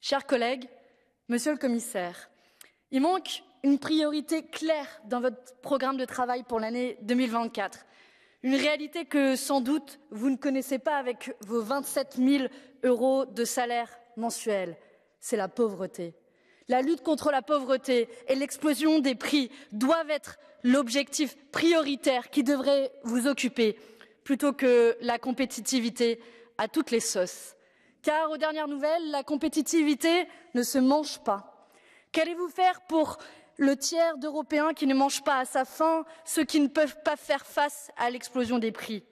Chers collègues, Monsieur le Commissaire, il manque une priorité claire dans votre programme de travail pour l'année 2024. Une réalité que, sans doute, vous ne connaissez pas avec vos 27 000 € de salaire mensuel. C'est la pauvreté. La lutte contre la pauvreté et l'explosion des prix doivent être l'objectif prioritaire qui devrait vous occuper, plutôt que la compétitivité à toutes les sauces. Car, aux dernières nouvelles, la compétitivité ne se mange pas. Qu'allez-vous faire pour le tiers d'Européens qui ne mangent pas à sa faim, ceux qui ne peuvent pas faire face à l'explosion des prix?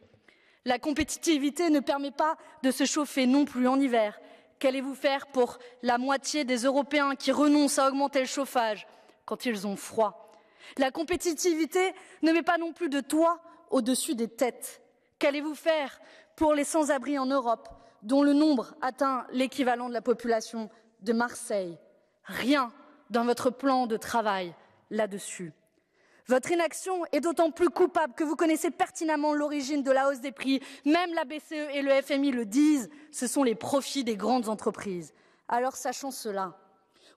La compétitivité ne permet pas de se chauffer non plus en hiver. Qu'allez-vous faire pour la moitié des Européens qui renoncent à augmenter le chauffage quand ils ont froid? La compétitivité ne met pas non plus de toit au-dessus des têtes. Qu'allez-vous faire pour les sans-abri en Europe, dont le nombre atteint l'équivalent de la population de Marseille? Rien dans votre plan de travail là-dessus. Votre inaction est d'autant plus coupable que vous connaissez pertinemment l'origine de la hausse des prix. Même la BCE et le FMI le disent, ce sont les profits des grandes entreprises. Alors sachant cela,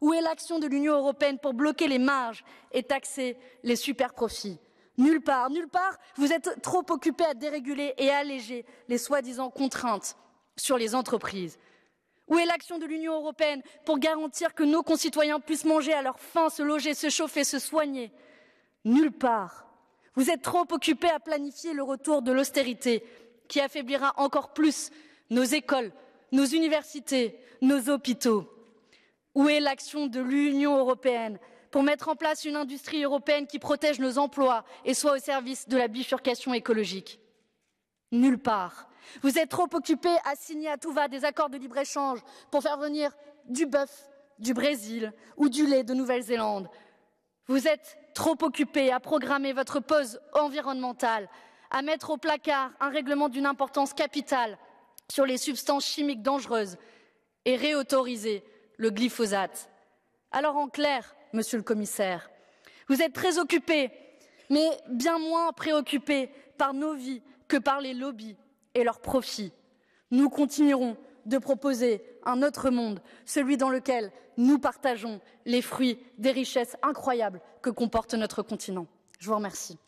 où est l'action de l'Union européenne pour bloquer les marges et taxer les superprofits? Nulle part, nulle part. Vous êtes trop occupés à déréguler et à alléger les soi-disant contraintes sur les entreprises. Où est l'action de l'Union européenne pour garantir que nos concitoyens puissent manger à leur faim, se loger, se chauffer, se soigner? Nulle part. Vous êtes trop occupés à planifier le retour de l'austérité qui affaiblira encore plus nos écoles, nos universités, nos hôpitaux. Où est l'action de l'Union européenne pour mettre en place une industrie européenne qui protège nos emplois et soit au service de la bifurcation écologique? Nulle part. Vous êtes trop occupés à signer à tout va des accords de libre-échange pour faire venir du bœuf du Brésil ou du lait de Nouvelle-Zélande. Vous êtes trop occupés à programmer votre pause environnementale, à mettre au placard un règlement d'une importance capitale sur les substances chimiques dangereuses et réautoriser le glyphosate. Alors en clair, Monsieur le Commissaire, vous êtes très occupés, mais bien moins préoccupés par nos vies que par les lobbies et leurs profits. Nous continuerons de proposer un autre monde, celui dans lequel nous partageons les fruits des richesses incroyables que comporte notre continent. Je vous remercie.